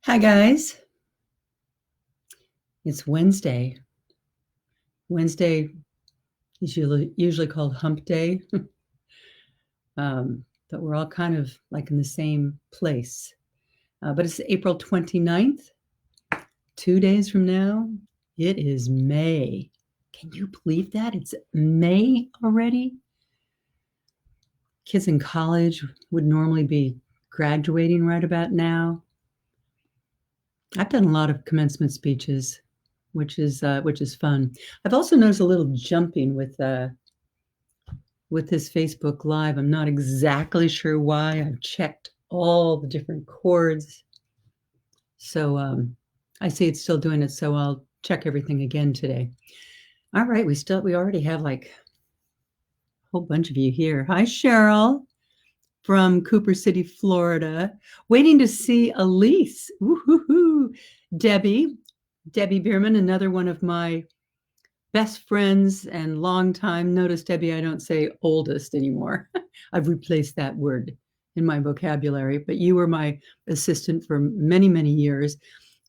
Hi, guys. It's Wednesday. Wednesday is usually called Hump Day, but we're all kind of like in the same place. But it's April 29th. 2 days from now, it is May. Can you believe that? It's May already? Kids in college would normally be graduating right about now. I've done a lot of commencement speeches, which is fun. I've also noticed a little jumping with this Facebook Live. I'm not exactly sure why. I've checked all the different chords. So I see it's still doing it. So I'll check everything again today. All right. We already have like a whole bunch of you here. Hi, Cheryl from Cooper City, Florida. Waiting to see Elise. Woo-hoo-hoo. Debbie Bierman, another one of my best friends and longtime. Notice, Debbie, I don't say oldest anymore. I've replaced that word in my vocabulary, but you were my assistant for many, many years.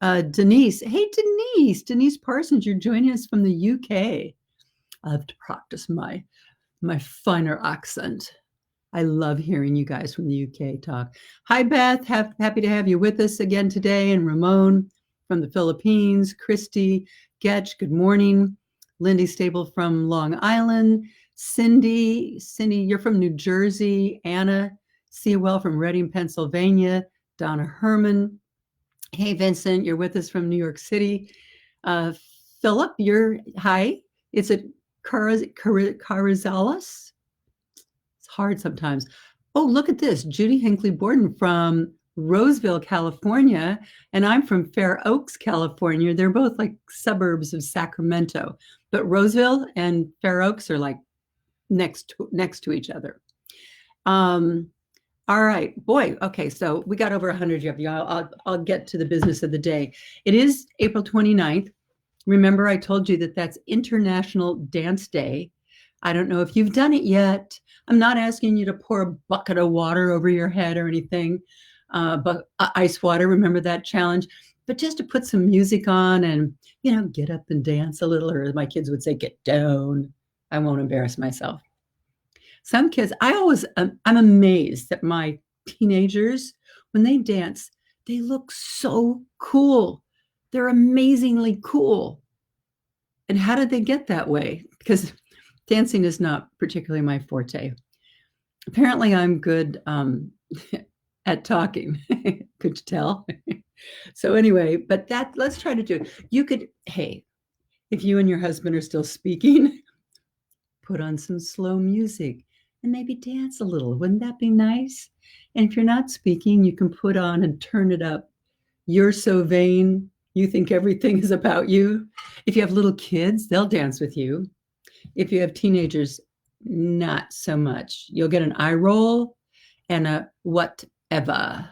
Denise. Hey, Denise Parsons, you're joining us from the UK. I have to practice my finer accent. I love hearing you guys from the UK talk. Hi, Beth. Happy to have you with us again today. And Ramon from the Philippines. Christy Getch, good morning. Lindy Stable from Long Island. Cindy, you're from New Jersey. Anna Sewell from Reading, Pennsylvania. Donna Herman. Hey, Vincent, you're with us from New York City. Philip, hi. Is it Carrizales? It's hard sometimes. Oh, look at this. Judy Hinckley Borden from Roseville, California, and I'm from Fair Oaks, California. They're both like suburbs of Sacramento, but Roseville and Fair Oaks are like next to each other. All right, boy. Okay, so we got over 100 of you. I'll get to the business of the day. It is April 29th. Remember, I told you that that's International Dance Day. I don't know if you've done it yet. I'm not asking you to pour a bucket of water over your head or anything, but ice water, remember that challenge? But just to put some music on and, get up and dance a little, or as my kids would say, get down. I won't embarrass myself. Some kids, I'm amazed that my teenagers, when they dance, they look so cool. They're amazingly cool. And how did they get that way? Because dancing is not particularly my forte. Apparently, I'm good at talking. Could you tell? So anyway, but let's try to do it. You could, hey, if you and your husband are still speaking, put on some slow music and maybe dance a little. Wouldn't that be nice? And if you're not speaking, you can put on and turn it up. You're so vain. You think everything is about you. If you have little kids, they'll dance with you. If you have teenagers, not so much. You'll get an eye roll and a whatever,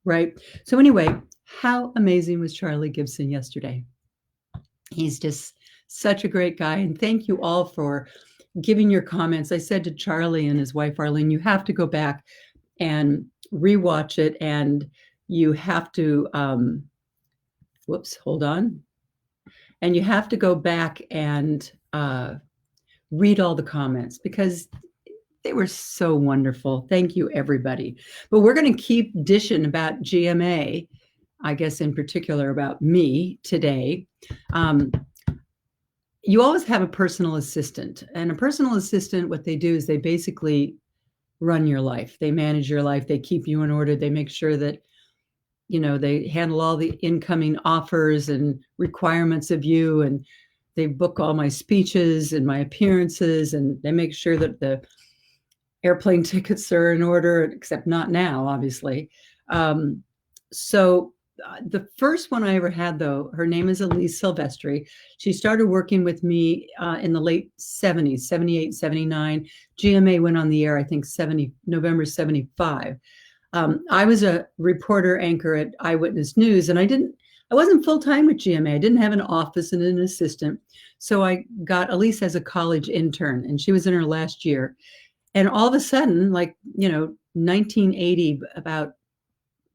right? So anyway, how amazing was Charlie Gibson yesterday? He's just such a great guy. And thank you all for giving your comments. I said to Charlie and his wife, Arlene, you have to go back and rewatch it. And you have to, hold on. And you have to go back and read all the comments because they were so wonderful. Thank you, everybody. But we're going to keep dishing about GMA, I guess in particular about me today. You always have a personal assistant. And a personal assistant, what they do is they basically run your life. They manage your life. They keep you in order. They make sure that, they handle all the incoming offers and requirements of you. And they book all my speeches and my appearances. And they make sure that the airplane tickets are in order, except not now, obviously. So the first one I ever had, though, her name is Elise Silvestri. She started working with me in the late 70s, 78, 79. GMA went on the air, I think, November 75. I was a reporter anchor at Eyewitness News, and I wasn't full-time with GMA. I didn't have an office and an assistant. So I got Elise as a college intern, and she was in her last year. And all of a sudden, 1980, about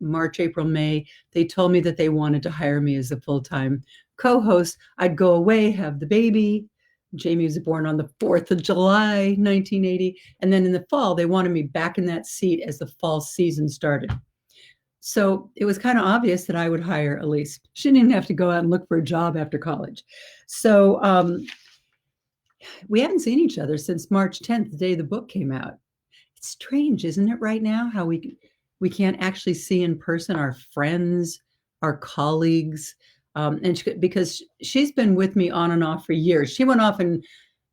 March, April, May, they told me that they wanted to hire me as a full-time co-host. I'd go away, have the baby. Jamie was born on the 4th of July, 1980. And then in the fall, they wanted me back in that seat as the fall season started. So it was kind of obvious that I would hire Elise. She didn't even have to go out and look for a job after college. So we haven't seen each other since March 10th, the day the book came out. It's strange, isn't it, right now, how we can't actually see in person our friends, our colleagues, because she's been with me on and off for years. She went off and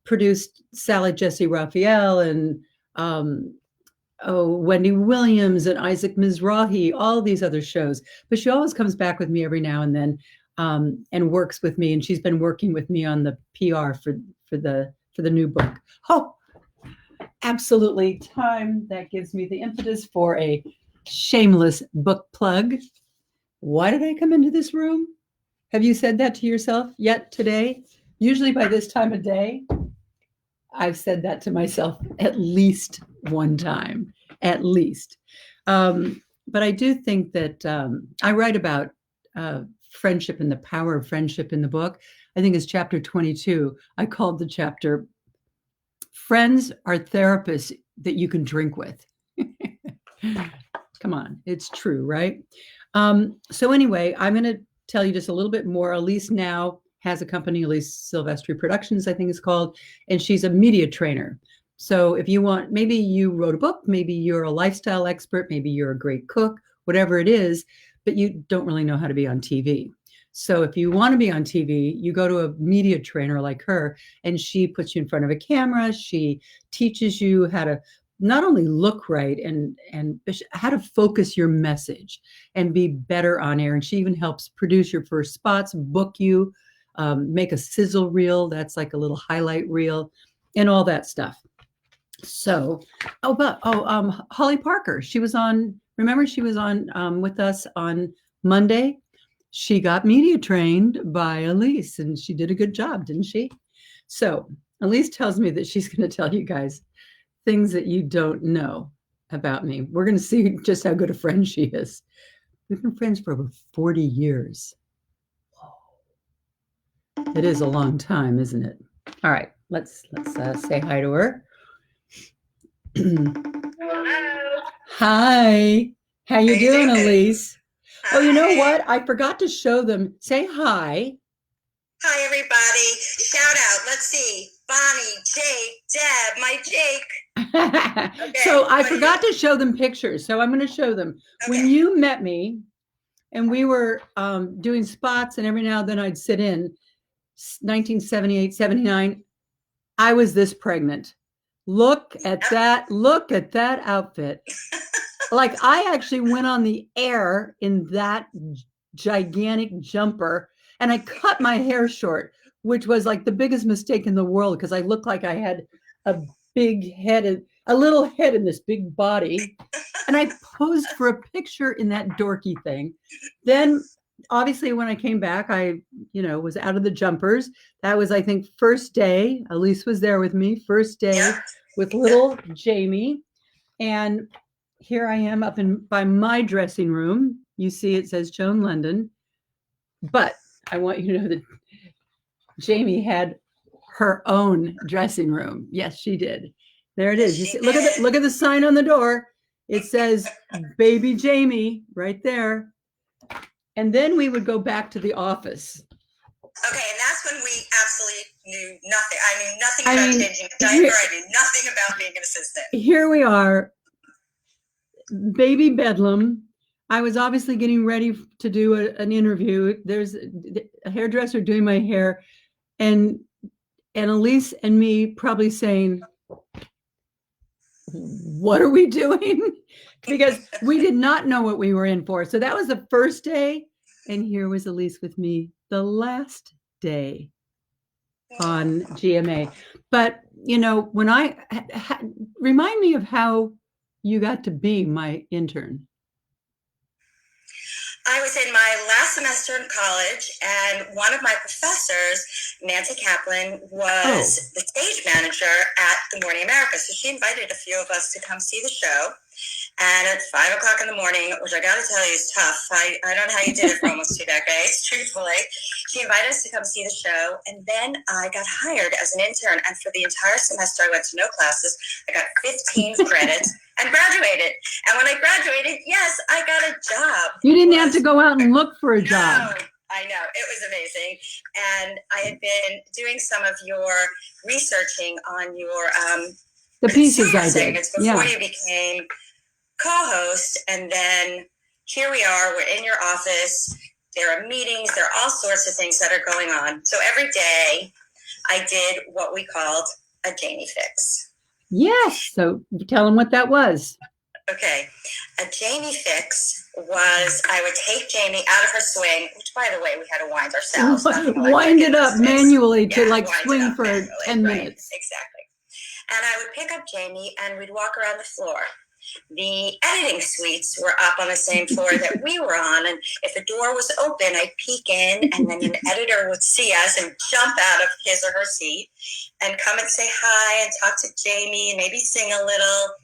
produced Sally Jesse Raphael and Wendy Williams and Isaac Mizrahi, all these other shows. But she always comes back with me every now and then and works with me. And she's been working with me on the PR for the new book. Oh, absolutely. Time that gives me the impetus for a shameless book plug. Why did I come into this room? Have you said that to yourself yet today? Usually by this time of day, I've said that to myself at least one time, at least. But I do think that I write about friendship and the power of friendship in the book. I think it's chapter 22. I called the chapter Friends Are Therapists That You Can Drink With. Come on, it's true, right? So anyway, I'm going to tell you just a little bit more. Elise now has a company, Elise Silvestri Productions, I think it's called, and she's a media trainer. So if you want, maybe you wrote a book, maybe you're a lifestyle expert, maybe you're a great cook, whatever it is, but you don't really know how to be on TV. So if you want to be on TV, you go to a media trainer like her, and she puts you in front of a camera. She teaches you how to not only look right and how to focus your message and be better on air. And she even helps produce your first spots, book you, make a sizzle reel. That's like a little highlight reel and all that stuff. So, Holly Parker, she was on with us on Monday. She got media trained by Elise, and she did a good job, didn't she? So Elise tells me that she's going to tell you guys things that you don't know about me. We're going to see just how good a friend she is. We've been friends for over 40 years. It is a long time, isn't it? All right, let's say hi to her. Hello. Hi. How you doing, Elise? Hi. Oh, you know what? I forgot to show them. Say hi. Hi, everybody. Shout out. Let's see. Bonnie, Jake, Deb, my Jake. Okay, so I forgot to show them pictures. So I'm going to show them. Okay. When you met me and we were doing spots, and every now and then I'd sit in, 1978, 79, I was this pregnant. Look at that. Look at that outfit. Like, I actually went on the air in that gigantic jumper, and I cut my hair short, which was like the biggest mistake in the world, because I looked like I had a big head, a little head in this big body. And I posed for a picture in that dorky thing. Then obviously when I came back, I, was out of the jumpers. That was, I think, first day. Elise was there with me, first day with little Jamie. And here I am up by my dressing room. You see it says Joan Lunden. But I want you to know that Jamie had her own dressing room. Yes, she did. There it is. You see, look at the sign on the door. It says Baby Jamie right there. And then we would go back to the office. Okay, and that's when we absolutely knew nothing. I knew nothing about changing a diaper. I knew nothing about being an assistant. Here we are, baby bedlam. I was obviously getting ready to do an interview. There's a hairdresser doing my hair, and Elise and me probably saying, what are we doing? Because we did not know what we were in for. So that was the first day. And here was Elise with me the last day on GMA. But, when remind me of how you got to be my intern. I was in my last semester in college, and one of my professors, Nancy Kaplan, was the stage manager at Good Morning America. So she invited a few of us to come see the show. And at 5 o'clock in the morning, which I got to tell you is tough. I don't know how you did it for almost 2 decades, truthfully. She invited us to come see the show. And then I got hired as an intern. And for the entire semester, I went to no classes. I got 15 credits and graduated. And when I graduated, yes, I got a job. You didn't have to go out and look for a job. I know. It was amazing. And I had been doing some of your researching on your the pieces I did. Before you became co-host, and then here we are, we're in your office, there are meetings, there are all sorts of things that are going on. So every day I did what we called a Jamie fix. Yes, so tell them what that was. Okay, a Jamie fix was I would take Jamie out of her swing, which by the way we had to wind ourselves. Wind it up manually to swing for 10 minutes. Exactly. And I would pick up Jamie and we'd walk around the floor. The editing suites were up on the same floor that we were on, and if a door was open, I'd peek in, and then an editor would see us and jump out of his or her seat and come and say hi and talk to Jamie and maybe sing a little.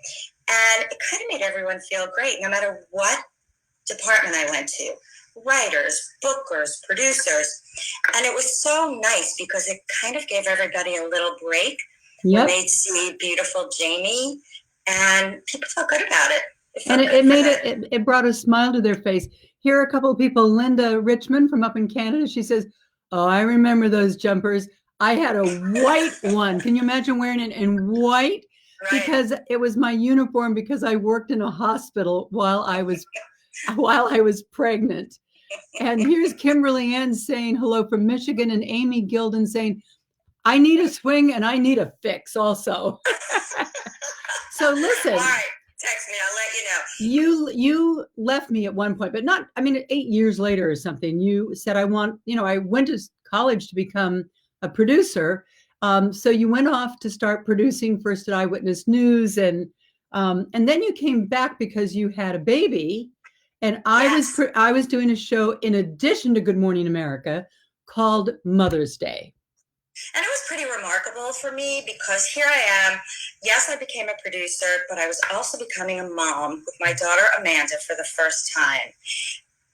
And it kind of made everyone feel great, no matter what department I went to. Writers, bookers, producers. And it was so nice because it kind of gave everybody a little break. Yep. When they'd see beautiful Jamie. And people felt good about it. And it brought a smile to their face. Here are a couple of people. Linda Richmond from up in Canada. She says, "Oh, I remember those jumpers. I had a white one. Can you imagine wearing it in white? Right. Because it was my uniform because I worked in a hospital while I was pregnant." And here's Kimberly Ann saying hello from Michigan, and Amy Gilden saying, "I need a swing and I need a fix also." So listen. All right, text me. I'll let you know. You left me at one point, but not, 8 years later or something. You said, I went to college to become a producer. So you went off to start producing first at Eyewitness News, and then you came back because you had a baby. And yes. I was doing a show in addition to Good Morning America called Mother's Day. And it was pretty remarkable for me because here I am. Yes, I became a producer, but I was also becoming a mom with my daughter Amanda for the first time.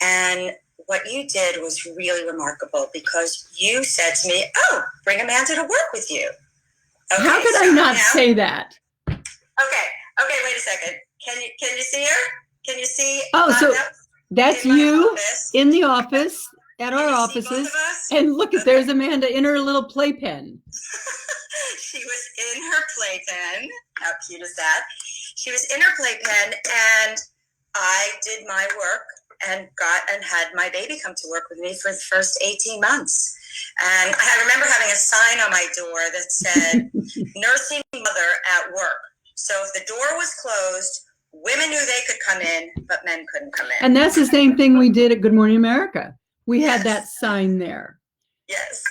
And what you did was really remarkable because you said to me, "Oh, bring Amanda to work with you." Okay, how could I not say that? Okay, wait a second. Can you see her? Can you see? Oh, so that's you in the office. At our offices, and look, there's Amanda in her little playpen. She was in her playpen. How cute is that? She was in her playpen, and I did my work and had my baby come to work with me for the first 18 months. And I remember having a sign on my door that said, "Nursing mother at work." So if the door was closed, women knew they could come in, but men couldn't come in. And that's the same thing we did at Good Morning America. We had that sign there. Yes.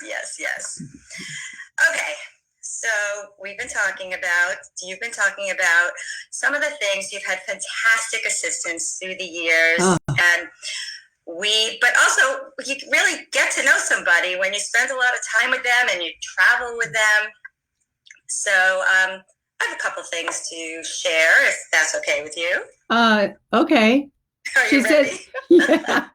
Okay, so you've been talking about some of the things. You've had fantastic assistants through the years, but also you really get to know somebody when you spend a lot of time with them and you travel with them. So I have a couple things to share, if that's okay with you. Okay. Are you ready? Says, yeah.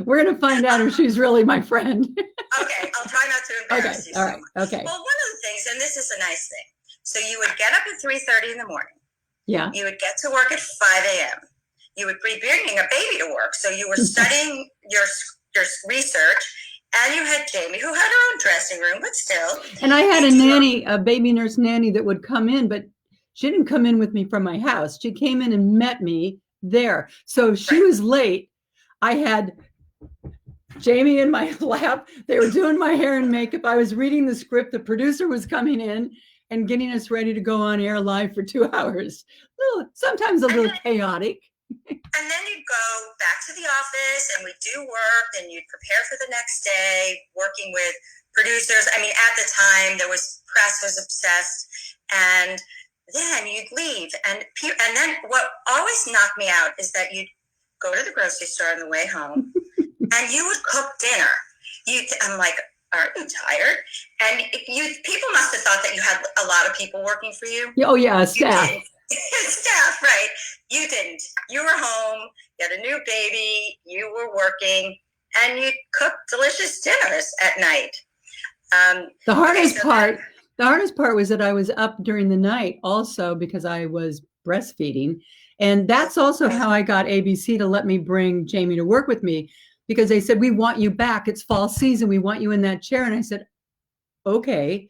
We're going to find out if she's really my friend. Okay, I'll try not to embarrass you so much. Okay. Well, one of the things, and this is a nice thing, so you would get up at 3:30 in the morning. Yeah. You would get to work at 5 a.m. You would be bringing a baby to work, so you were studying your research, and you had Jamie, who had her own dressing room, but still. And I had a baby nurse nanny that would come in, but she didn't come in with me from my house. She came in and met me there. So if she was late, I had Jamie in my lap. They were doing my hair and makeup. I was reading the script. The producer was coming in and getting us ready to go on air live for 2 hours. Sometimes a little chaotic. And then you'd go back to the office and we'd do work and you'd prepare for the next day, working with producers. At the time, press was obsessed. And then you'd leave. And then what always knocked me out is that you'd go to the grocery store on the way home and you would cook dinner. I'm like, aren't you tired? And people must have thought that you had a lot of people working for you. Oh, yeah, staff. Staff, right? You didn't. You were home. You had a new baby. You were working, and you cooked delicious dinners at night. The hardest part was that I was up during the night also because I was breastfeeding. And that's also how I got ABC to let me bring Jamie to work with me, because they said, we want you back. It's fall season. We want you in that chair. And I said, okay,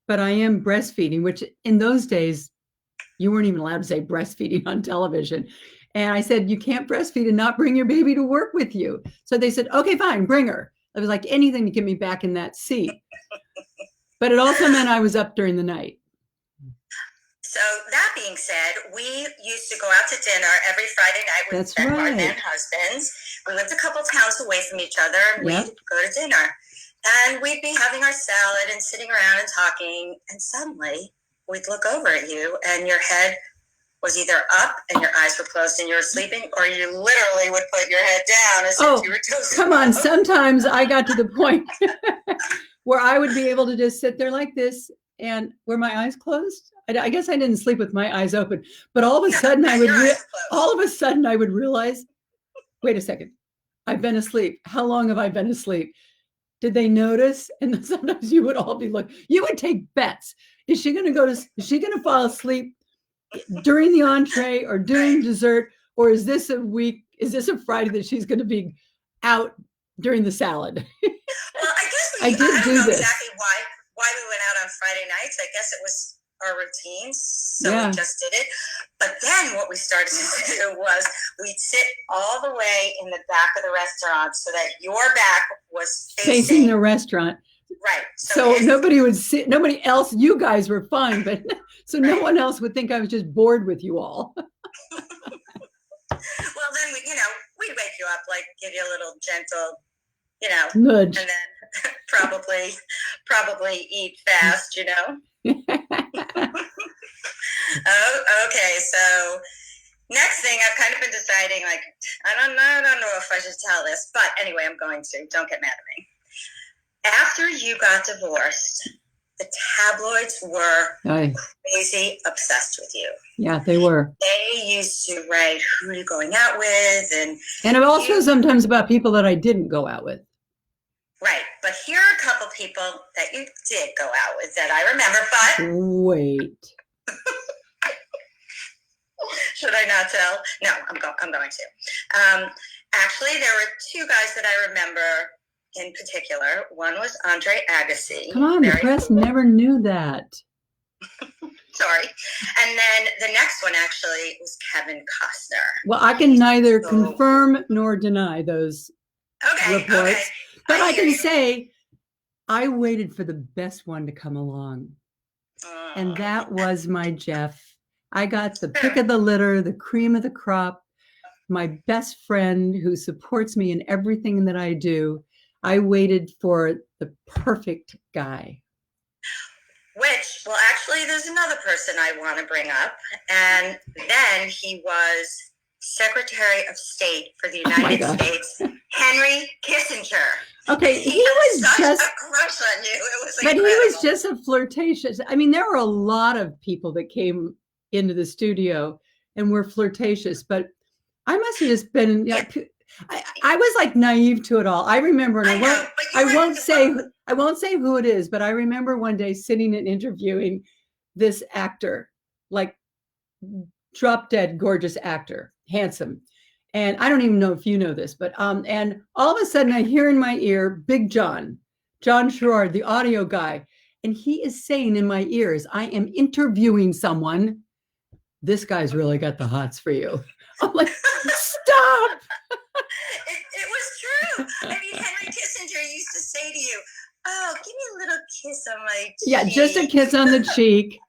but I am breastfeeding, which in those days, you weren't even allowed to say breastfeeding on television. And I said, you can't breastfeed and not bring your baby to work with you. So they said, okay, fine, bring her. It was like anything to get me back in that seat. But it also meant I was up during the night. So that being said, we used to go out to dinner every Friday night with our then husbands. We lived a couple towns away from each other, and we'd go to dinner. And we'd be having our salad and sitting around and talking, and suddenly we'd look over at you, and your head was either up and your eyes were closed and you were sleeping, or you literally would put your head down as if you were toasted. Come on. Sometimes I got to the point where I would be able to just sit there like this, and were my eyes closed? I guess I didn't sleep with my eyes open, but all of a sudden I would realize, wait a second, I've been asleep. How long have I been asleep? Did they notice? And sometimes you would all be like, you would take bets. Is she going to fall asleep during the entree or during dessert? Or is this a Friday that she's going to be out during the salad? Well, I guess I did do this. Exactly why we went out on Friday nights. I guess it was our routine, so we just did it. But then what we started to do was we'd sit all the way in the back of the restaurant so that your back was facing the restaurant. Right. So nobody would see, nobody else, you guys were fine, but so no one else would think I was just bored with you all. Well, then we'd wake you up, like give you a little gentle, nudge, and then probably eat fast, Oh, okay. So next thing, I've kind of been deciding, like, I don't know if I should tell this, but anyway, I'm going to. Don't get mad at me. After you got divorced, the tabloids were crazy obsessed with you. Yeah, they were. They used to write who you're going out with, and also sometimes about people that I didn't go out with. Right, but here are a couple people that you did go out with that I remember, but... Wait. Should I not tell? No, I'm going to. Actually, there were two guys that I remember in particular. One was Andre Agassi. Come on, the press never knew that. Sorry. And then the next one actually was Kevin Costner. Well, I can neither confirm nor deny those reports. Okay. But I can say I waited for the best one to come along. And that was my Jeff. I got the pick of the litter, the cream of the crop, my best friend who supports me in everything that I do. I waited for the perfect guy. Well, actually, there's another person I want to bring up. And then he was Secretary of State for the United States, Henry Kissinger. Okay, he was just a crush on you. It was but incredible. He was just a flirtatious. I mean, there were a lot of people that came into the studio and were flirtatious, but I must have just been. I was like naive to it all. I remember, and I won't say who it is, but I remember one day sitting and interviewing this actor, like drop dead gorgeous actor, handsome. And I don't even know if you know this, but and all of a sudden I hear in my ear, Big John Sherrard, the audio guy, and he is saying in my ears, I am interviewing someone. This guy's really got the hots for you. I'm like, stop. It was true. I mean, Henry Kissinger used to say to you, oh, give me a little kiss on my cheek. Yeah, just a kiss on the cheek.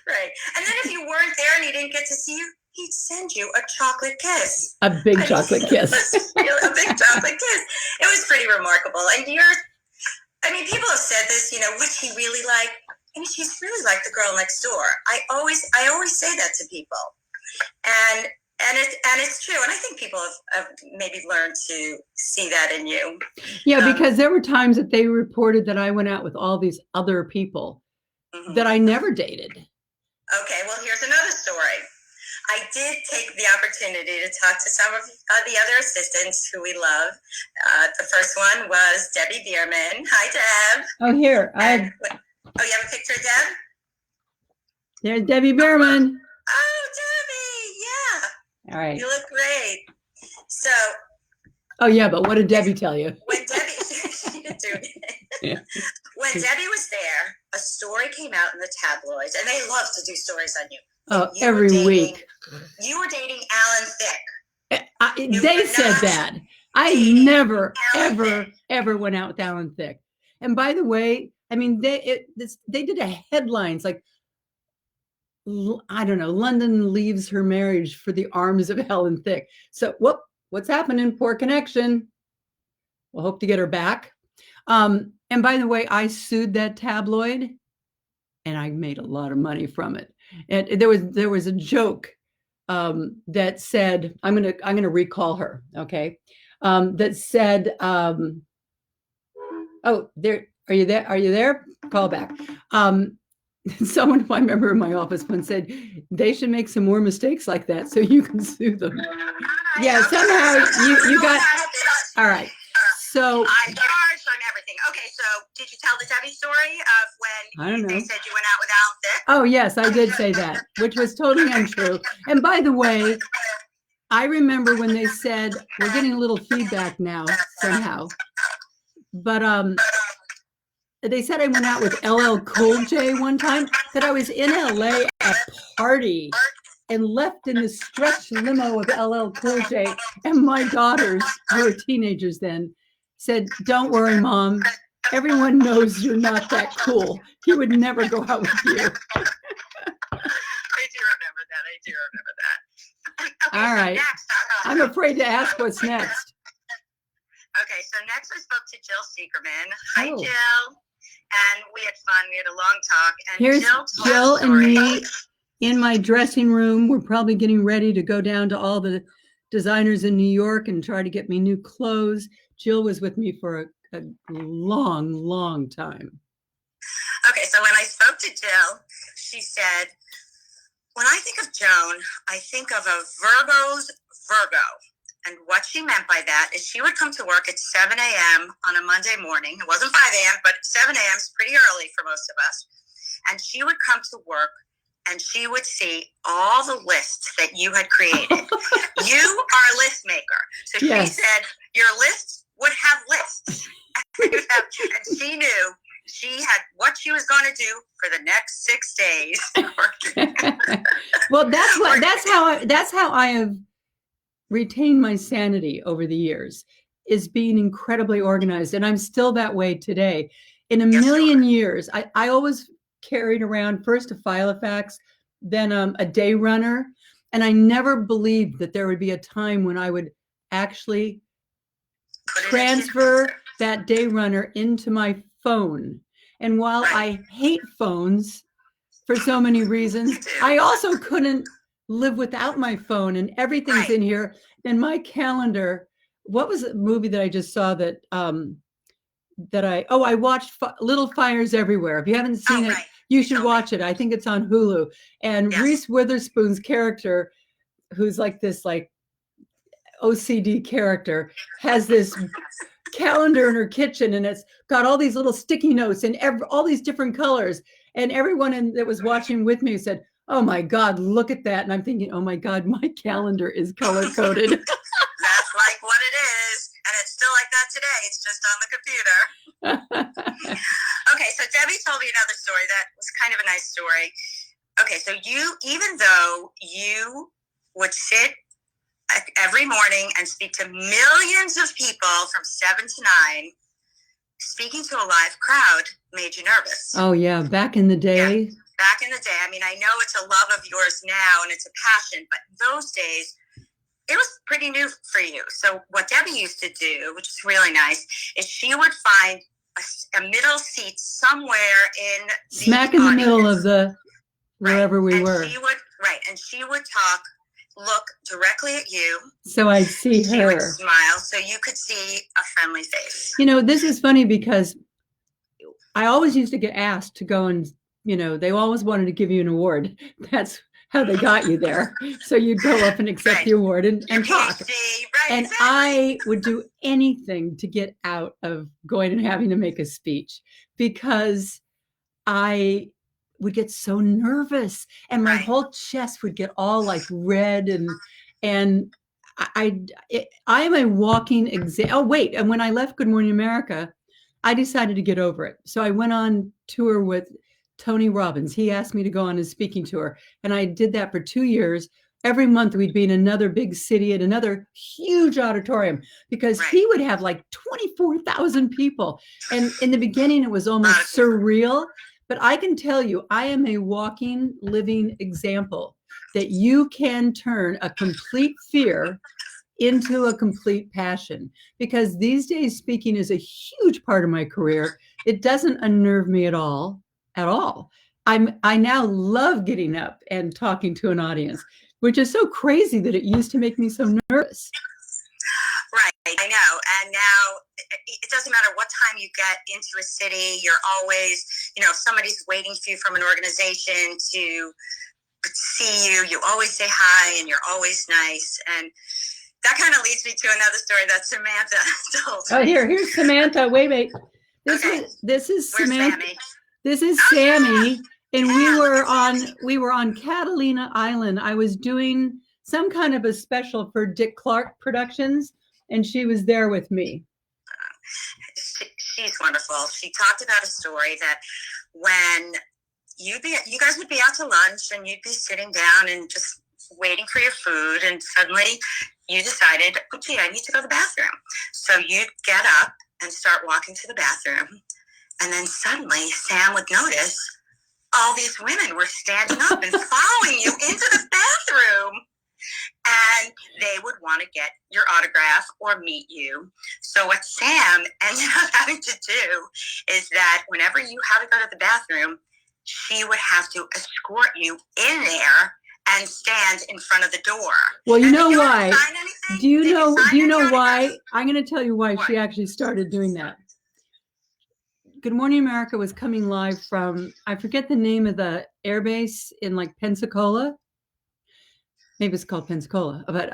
Right. And then if you weren't there and he didn't get to see you, he'd send you a chocolate kiss. A big chocolate kiss. A big chocolate kiss. It was pretty remarkable. And people have said this, what's he really like? I mean, she's really like the girl next door. I always say that to people. And it's true. And I think people have maybe learned to see that in you. Yeah, because there were times that they reported that I went out with all these other people that I never dated. Okay, well, here's another story. I did take the opportunity to talk to some of the other assistants who we love. The first one was Debbie Bierman. Hi, Deb. Oh, here. You have a picture of Deb? There's Debbie Bierman. Oh, Debbie. Yeah. All right. You look great. So. Oh, yeah, but what did Debbie tell you? When Debbie, she didn't do anything. When Debbie was there, a story came out in the tabloids, and they love to do stories on you. Oh, every week. You were dating Alan Thicke. They said that. I never, ever went out with Alan Thicke. And by the way, I mean, they did a headlines like, I don't know, London leaves her marriage for the arms of Alan Thicke. So what's happening? Poor connection. We'll hope to get her back. And by the way, I sued that tabloid and I made a lot of money from it. And there was a joke that said, I'm gonna recall her, okay? That said, oh, there, are you there? Are you there? Call back. Someone I remember in my office once said they should make some more mistakes like that so you can sue them. Yeah, somehow you got. All right. So I charged on everything. Okay, so did you tell the Debbie story of when they said you went out with Alan Thicke? Oh, yes, I did say that, which was totally untrue. And by the way, I remember when they said, we're getting a little feedback now somehow, but they said I went out with LL Cool J one time, that I was in LA at a party and left in the stretch limo of LL Cool J. And my daughters, who were teenagers then, said, don't worry, Mom. Everyone knows you're not that cool. He would never go out with you. I do remember that. Okay, all so right. Next, I'm afraid to ask what's next. Okay, so next I spoke to Jill Seekerman. Hi, Jill. And we had fun. We had a long talk. And here's Jill and me in my dressing room. We're probably getting ready to go down to all the designers in New York and try to get me new clothes. Jill was with me for a long, long time. Okay, so when I spoke to Jill, she said, when I think of Joan, I think of a Virgo's Virgo. And what she meant by that is she would come to work at 7 a.m. on a Monday morning. It wasn't 5 a.m., but 7 a.m. is pretty early for most of us. And she would come to work and she would see all the lists that you had created. You are a list maker. So yes. She said, your lists would have lists. And she knew she had what she was going to do for the next 6 days. Well, that's how I have retained my sanity over the years, is being incredibly organized. And I'm still that way today. In a million years, I always carried around first a Filofax, then a day runner. And I never believed that there would be a time when I would actually transfer that day runner into my phone. And while I hate phones for so many reasons, I also couldn't live without my phone, and everything's in here. And my calendar, what was the movie that I just saw that I watched Little Fires Everywhere. If you haven't seen it, you should watch it. I think it's on Hulu. And Reese Witherspoon's character, who's like this like OCD character, has this calendar in her kitchen, and it's got all these little sticky notes and all these different colors. And everyone that was watching with me said, oh my God, look at that. And I'm thinking, oh my God, my calendar is color coded. That's like what it is. And it's still like that today. It's just on the computer. Okay, so Debbie told me another story that was kind of a nice story. Okay, so even though you would sit every morning and speak to millions of people from 7 to 9, speaking to a live crowd made you nervous. Oh, yeah. Back in the day. Yeah. Back in the day, I mean, I know it's a love of yours now and it's a passion, but in those days, it was pretty new for you. So what Debbie used to do, which is really nice, is she would find a middle seat somewhere in the smack in audience. The middle of the wherever we were. And she would look directly at you. So I'd see her. She would smile, so you could see a friendly face. You know, this is funny because I always used to get asked to go and, they always wanted to give you an award. That's how they got you there. So you'd go up and accept the award and talk. PhD, And exactly. I would do anything to get out of going and having to make a speech because I would get so nervous and my whole chest would get all like red and I am a walking example. Oh, wait. And when I left Good Morning America, I decided to get over it. So I went on tour with Tony Robbins. He asked me to go on his speaking tour. And I did that for 2 years. Every month we'd be in another big city at another huge auditorium because he would have like 24,000 people. And in the beginning, it was almost surreal. But I can tell you, I am a walking, living example that you can turn a complete fear into a complete passion. Because these days, speaking is a huge part of my career. It doesn't unnerve me at all, at all. I now love getting up and talking to an audience, which is so crazy that it used to make me so nervous. Right, I know. And now it doesn't matter what time you get into a city, you're always, somebody's waiting for you from an organization to see you. You always say hi and you're always nice. And that kind of leads me to another story that Samantha told. Oh, here's Samantha. Wait. This is Samantha. Sammy? This is Sammy. And we were on Catalina Island. I was doing some kind of a special for Dick Clark Productions, and she was there with me. She's wonderful. She talked about a story that when you guys would be out to lunch and you'd be sitting down and just waiting for your food, and suddenly you decided, oh, gee, I need to go to the bathroom. So you'd get up and start walking to the bathroom, and then suddenly Sam would notice all these women were standing up and following you into the bathroom, and they would want to get your autograph or meet you. So what Sam ended up having to do is that whenever you had to go to the bathroom, she would have to escort you in there and stand in front of the door. Well, you know why? Do you know why? I'm going to tell you why she actually started doing that. Good Morning America was coming live from, I forget the name of the airbase in like Pensacola. Maybe it's called Pensacola, but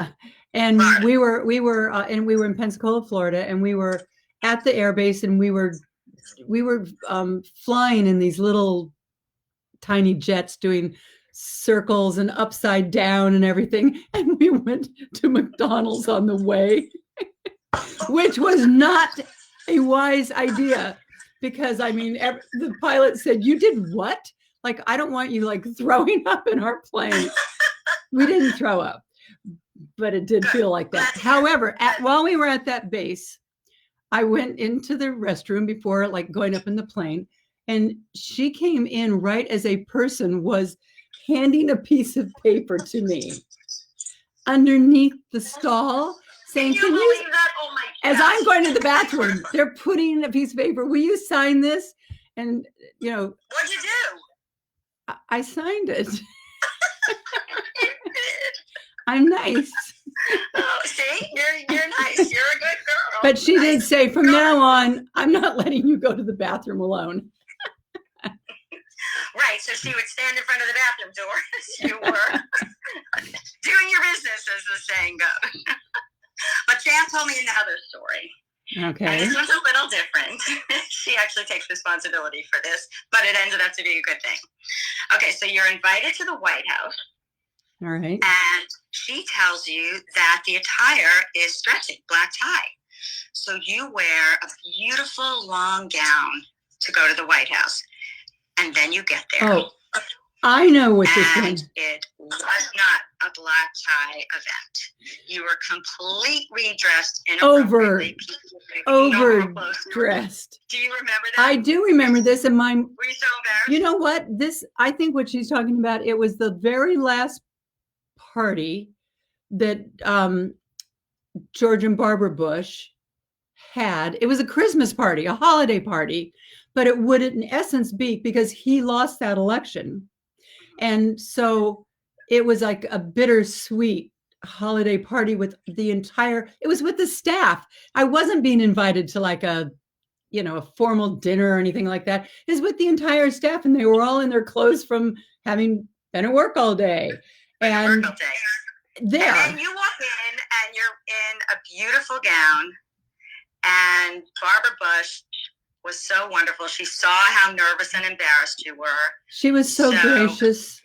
and we were in Pensacola, Florida, and we were at the airbase, and we were flying in these little tiny jets doing circles and upside down and everything, and we went to McDonald's on the way, which was not a wise idea, because the pilot said, "You did what? Like, I don't want you like throwing up in our plane." We didn't throw up, but it did feel like that. However, while we were at that base, I went into the restroom before like going up in the plane, and she came in right as a person was handing a piece of paper to me underneath the stall, saying, "Can you?" Oh my as I'm going to the bathroom, they're putting a piece of paper. "Will you sign this?" And what'd you do? I signed it. I'm nice. Oh, see, you're nice. You're a good girl. But she did say, "From now on, I'm not letting you go to the bathroom alone." Right. So she would stand in front of the bathroom door as you were doing your business, as the saying goes. But Sam told me another story. Okay. And this one's a little different. She actually takes responsibility for this, but it ended up to be a good thing. Okay, so you're invited to the White House. All right. And she tells you that the attire is dressing, black tie. So you wear a beautiful long gown to go to the White House. And then you get there. Oh, I know what this And is. it was not a black tie event. You were completely dressed inappropriately. Overdressed. Do you remember that? I do remember this. And Were you so embarrassed? you know what? I think what she's talking about, it was the very last party that George and Barbara Bush had. It was a Christmas party, a holiday party, but it would in essence be because he lost that election. And so it was like a bittersweet holiday party with it was with the staff. I wasn't being invited to like a formal dinner or anything like that. It was with the entire staff, and they were all in their clothes from having been at work all day. And there. And then you walk in and you're in a beautiful gown. And Barbara Bush was so wonderful. She saw how nervous and embarrassed you were. She was so gracious.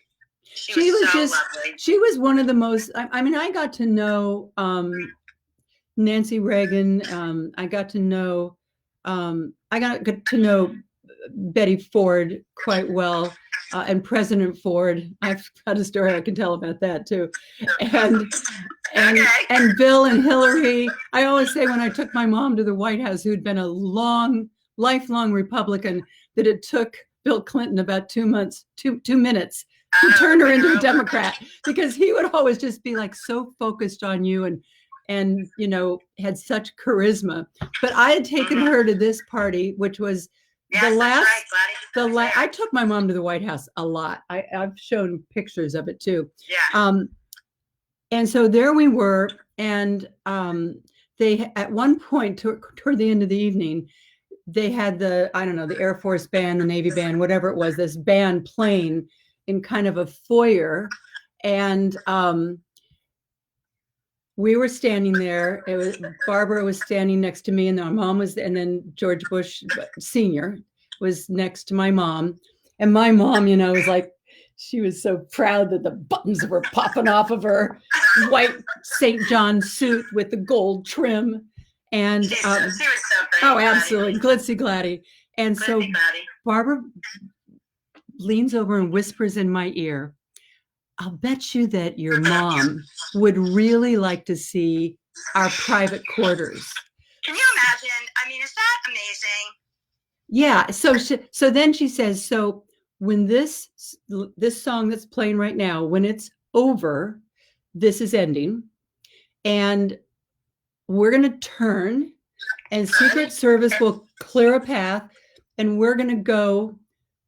She was so lovely. She was one of the most, I mean, I got to know Nancy Reagan. I got to know Betty Ford quite well, and President Ford. I've got a story I can tell about that too. And Bill and Hillary. I always say when I took my mom to the White House, who'd been a lifelong Republican, that it took Bill Clinton about 2 minutes to turn her into a Democrat, because he would always just be like so focused on you and you know, had such charisma. But I had taken her to this party, which was I took my mom to the White House a lot. I've shown pictures of it too. Yeah. And so there we were, and they at one point toward the end of the evening, they had the Air Force band, the Navy band, whatever it was, this band playing in kind of a foyer, and we were standing there. Barbara was standing next to me, and our mom was, and then George Bush Sr. was next to my mom, and my mom, you know, was like, she was so proud that the buttons were popping off of her white St. John suit with the gold trim, and she was so pretty, oh, absolutely, glitzy gladdy. And so Barbara leans over and whispers in my ear, "I'll bet you that your mom would really like to see our private quarters." Can you imagine? I mean, is that amazing? Yeah. So then she says, so when this song that's playing right now, when it's over, this is ending, and we're going to turn, and Secret Service will clear a path, and we're going to go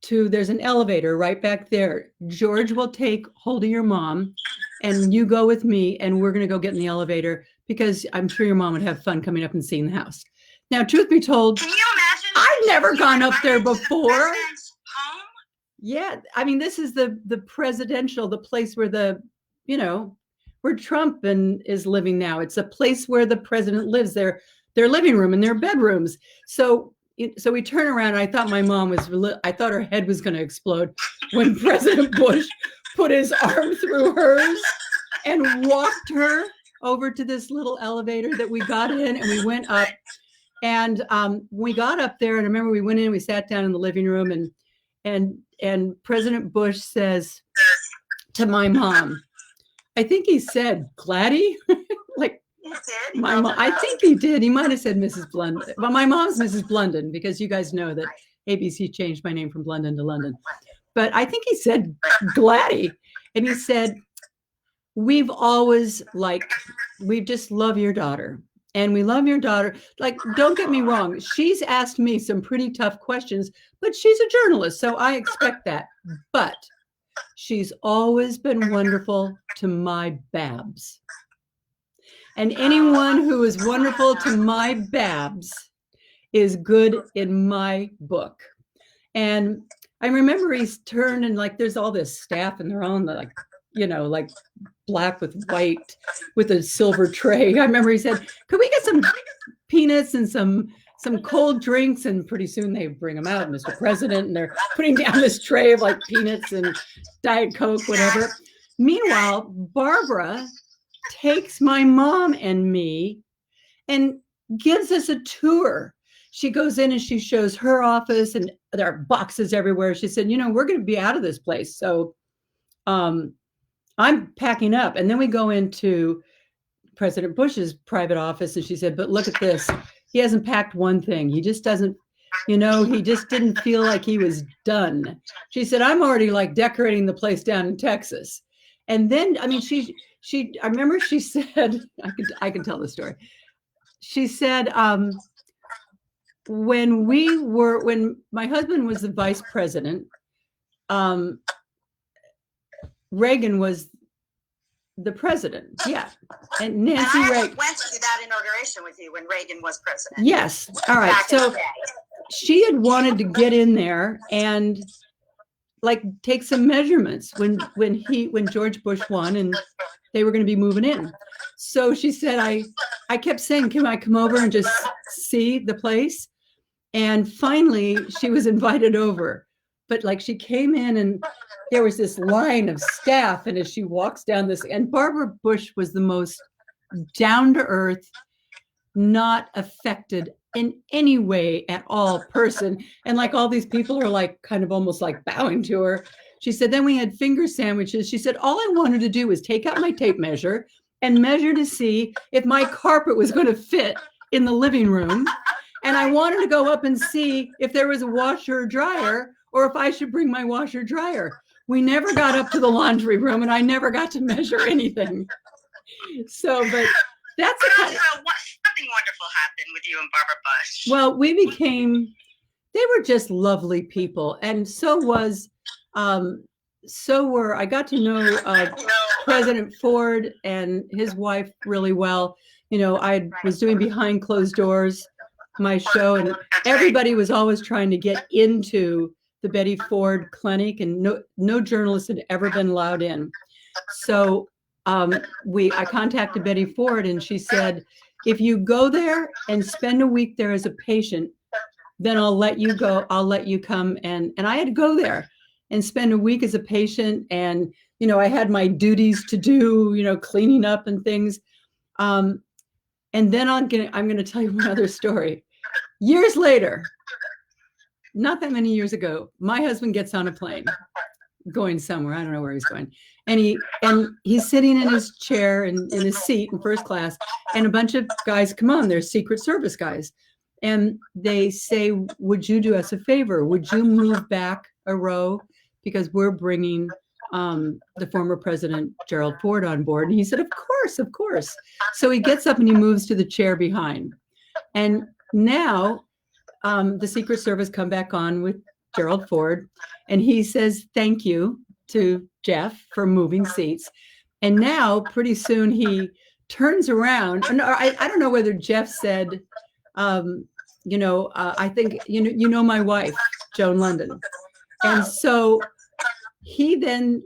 to, there's an elevator right back there. George will take hold of your mom, and you go with me, and we're going to go get in the elevator, because I'm sure your mom would have fun coming up and seeing the house. Now, truth be told, can you imagine? I've never gone up there before. Home? Yeah, I mean, this is the presidential, the place where where Trump is living now. It's a place where the president lives, their living room and their bedrooms. So we turn around, and I thought my mom I thought her head was going to explode when President Bush put his arm through hers and walked her over to this little elevator that we got in, and we went up. And we got up there, and I remember we went in, we sat down in the living room, and President Bush says to my mom, I think he said, "Gladdy," like my mom. I think he did. He might have said Mrs. Blunden. Well, my mom's Mrs. Blunden, because you guys know that ABC changed my name from Blunden to London. But I think he said Gladdy, and he said, we just love your daughter. And we love your daughter. Like, don't get me wrong. She's asked me some pretty tough questions, but she's a journalist, so I expect that. But she's always been wonderful to my Babs. And anyone who is wonderful to my Babs is good in my book. And I remember he's turned, and like, there's all this staff, and they're all in the, like black with white with a silver tray. I remember he said, could we get some peanuts and some cold drinks? And pretty soon they bring them out, Mr. President, and they're putting down this tray of like peanuts and Diet Coke, whatever. Meanwhile, Barbara takes my mom and me and gives us a tour. She goes in and she shows her office, and there are boxes everywhere. She said, we're going to be out of this place. So I'm packing up. And then we go into President Bush's private office, and she said, but look at this. He hasn't packed one thing. He just doesn't, he just didn't feel like he was done. She said, I'm already like decorating the place down in Texas. And then, I mean, I remember she said, I can tell the story. She said, when my husband was the vice president, Reagan was the president. Yeah. And Nancy Reagan went to that inauguration with you when Reagan was president. Yes. All right. So she had wanted to get in there and like take some measurements when George Bush won and they were going to be moving in. So she said, I kept saying, can I come over and just see the place? And finally she was invited over, but like she came in and there was this line of staff. And as she walks down this, and Barbara Bush was the most down to earth, not affected in any way at all person. And like all these people are like kind of almost like bowing to her. She said, then we had finger sandwiches. She said, all I wanted to do was take out my tape measure and measure to see if my carpet was going to fit in the living room. And I wanted to go up and see if there was a washer or dryer or if I should bring my washer dryer. We never got up to the laundry room and I never got to measure anything. So, but that's a kind of, something wonderful happened with you and Barbara Bush. Well, they were just lovely people. And so were, I got to know President Ford and his wife really well. You know, I was doing Behind Closed Doors, my show, and everybody was always trying to get into the Betty Ford clinic, and no journalist had ever been allowed in. So I contacted Betty Ford and she said, if you go there and spend a week there as a patient, then I'll let you go. I'll let you come. And I had to go there and spend a week as a patient. And, you know, I had my duties to do, you know, cleaning up and things. And then I'm going to tell you one other story. Years later, not that many years ago, my husband gets on a plane going somewhere. I don't know where he's going. And he's sitting in his chair in his seat in first class, and a bunch of guys come on. They're Secret Service guys. And they say, would you do us a favor? Would you move back a row? Because we're bringing the former President Gerald Ford on board. And he said, of course, of course. So he gets up and he moves to the chair behind. And now the Secret Service come back on with Gerald Ford. And he says, thank you to Jeff for moving seats. And now pretty soon he turns around. And I don't know whether Jeff said, I think, you know, my wife, Joan Lunden. And so he then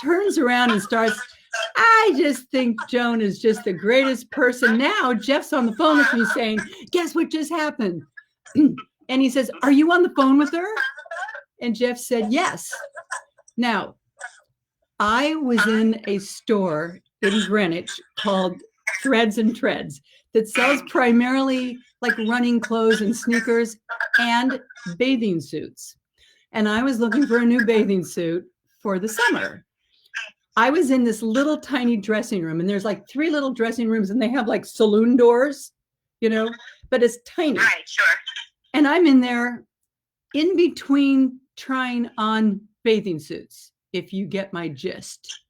turns around and starts, I just think Joan is just the greatest person. Now Jeff's on the phone with me saying, guess what just happened? And he says, are you on the phone with her? And Jeff said, yes. Now, I was in a store in Greenwich called Threads and Treads that sells primarily like running clothes and sneakers and bathing suits. And I was looking for a new bathing suit for the summer. I was in this little tiny dressing room, and there's like 3 little dressing rooms, and they have like saloon doors, you know, but it's tiny. Right, sure. And I'm in there in between trying on bathing suits, if you get my gist.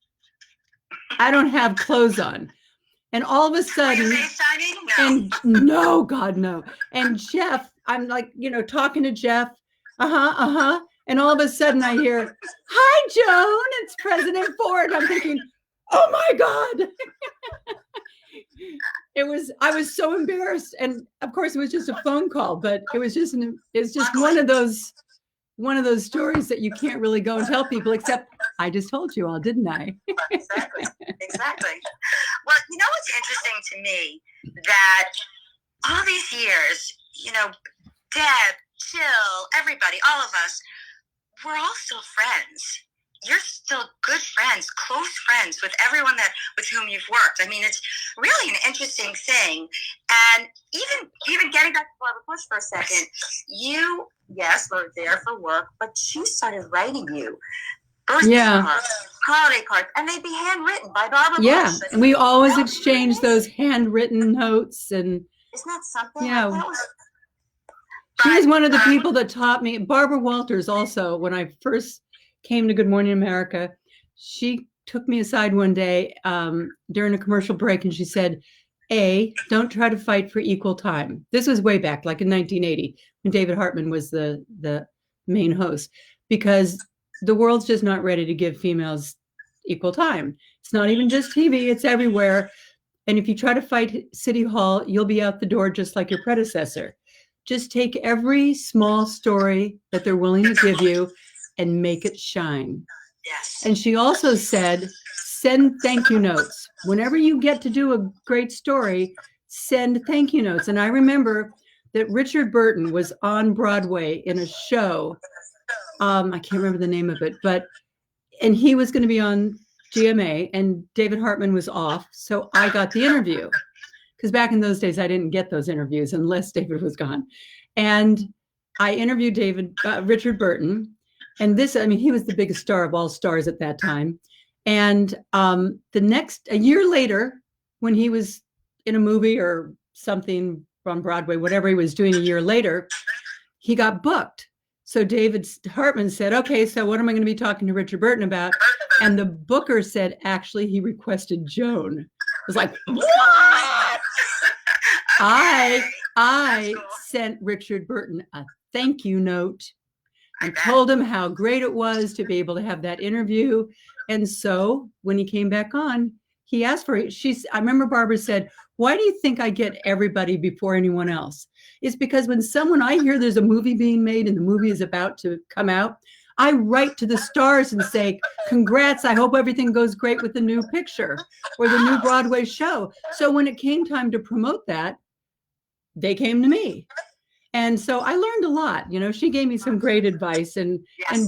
I don't have clothes on. And all of a sudden, and no, God, no. And Jeff, I'm like, you know, talking to Jeff. And all of a sudden I hear, hi, Joan, it's President Ford. I'm thinking, oh my God. I was so embarrassed. And of course it was just a phone call, but it's just one of those stories that you can't really go and tell people, except I just told you all, didn't I? Exactly. Well, you know what's interesting to me? That all these years, you know, Deb, Jill, everybody, all of us, we're all still friends. You're still good friends, close friends with everyone with whom you've worked. I mean, it's really an interesting thing. And even getting back to Barbara Bush for a second, you, yes, were there for work, but she started writing you birthday cards, holiday cards, and they'd be handwritten by Barbara Bush. Yeah, and we always exchange those handwritten notes. And isn't that something? Yeah. She was one of the people that taught me. Barbara Walters also, when I first came to Good Morning America, she took me aside one day during a commercial break, and she said, don't try to fight for equal time. This was way back, like in 1980, when David Hartman was the main host, because the world's just not ready to give females equal time. It's not even just TV, it's everywhere. And if you try to fight City Hall, you'll be out the door just like your predecessor. Just take every small story that they're willing to give you and make it shine. Yes. And she also said, send thank you notes. Whenever you get to do a great story, send thank you notes. And I remember that Richard Burton was on Broadway in a show. I can't remember the name of it, and he was going to be on GMA, and David Hartman was off. So I got the interview, because back in those days, I didn't get those interviews unless David was gone. And I interviewed Richard Burton. And he was the biggest star of all stars at that time. And a year later, when he was in a movie or something on Broadway, whatever he was doing a year later, he got booked. So David Hartman said, okay, so what am I going to be talking to Richard Burton about? And the booker said, actually, he requested Joan. I was like, what? I sent Richard Burton a thank you note and told him how great it was to be able to have that interview. And so when he came back on, he asked for it. I remember Barbara said, why do you think I get everybody before anyone else? It's because when I hear there's a movie being made and the movie is about to come out, I write to the stars and say, congrats, I hope everything goes great with the new picture or the new Broadway show. So when it came time to promote that, they came to me. And so I learned a lot. She gave me some great advice, and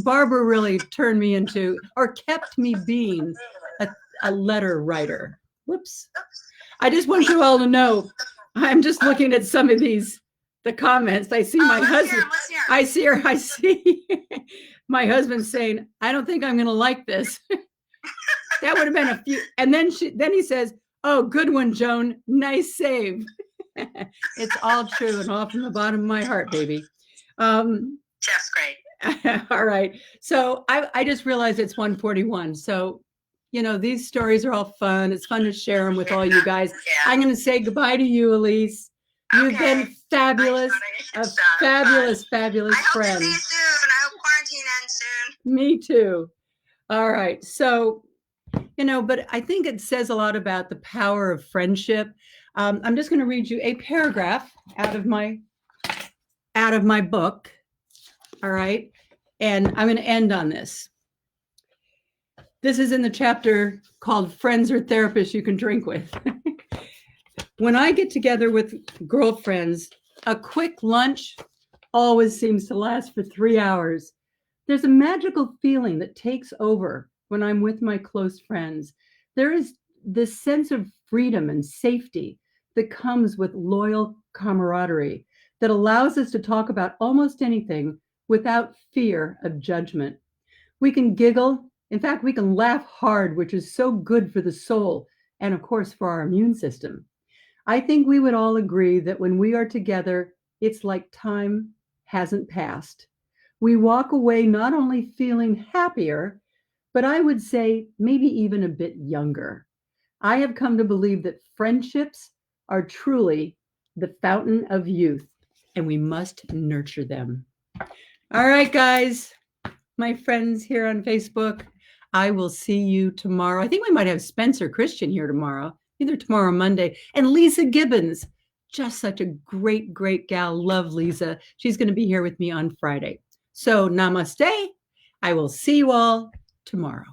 Barbara really turned me into, or kept me being a letter writer. Whoops. I just want you all to know, I'm just looking at some of the comments. I see my husband. I see my husband saying, I don't think I'm going to like this. That would have been a few. And then he says, oh, good one, Joan. Nice save. It's all true and all from the bottom of my heart, baby. Jeff's great. All right. So I just realized it's 1:41. So, these stories are all fun. It's fun to share them with all you guys. Yeah. I'm going to say goodbye to you, Elise. You've been fabulous. Fabulous friend. I hope to see you soon. I hope quarantine ends soon. Me too. All right. So, but I think it says a lot about the power of friendship. I'm just going to read you a paragraph out of my book. All right. And I'm going to end on this. This is in the chapter called Friends or Therapists You Can Drink With. When I get together with girlfriends, a quick lunch always seems to last for 3 hours. There's a magical feeling that takes over when I'm with my close friends. There is this sense of freedom and safety that comes with loyal camaraderie that allows us to talk about almost anything without fear of judgment. We can giggle. In fact, we can laugh hard, which is so good for the soul and, of course, for our immune system. I think we would all agree that when we are together, it's like time hasn't passed. We walk away not only feeling happier, but I would say maybe even a bit younger. I have come to believe that friendships are truly the fountain of youth, and we must nurture them. All right, guys, my friends here on Facebook, I will see you tomorrow. I think we might have Spencer Christian here tomorrow, either tomorrow or Monday. And Lisa Gibbons, just such a great, great gal. Love Lisa. She's going to be here with me on Friday. So namaste. I will see you all tomorrow.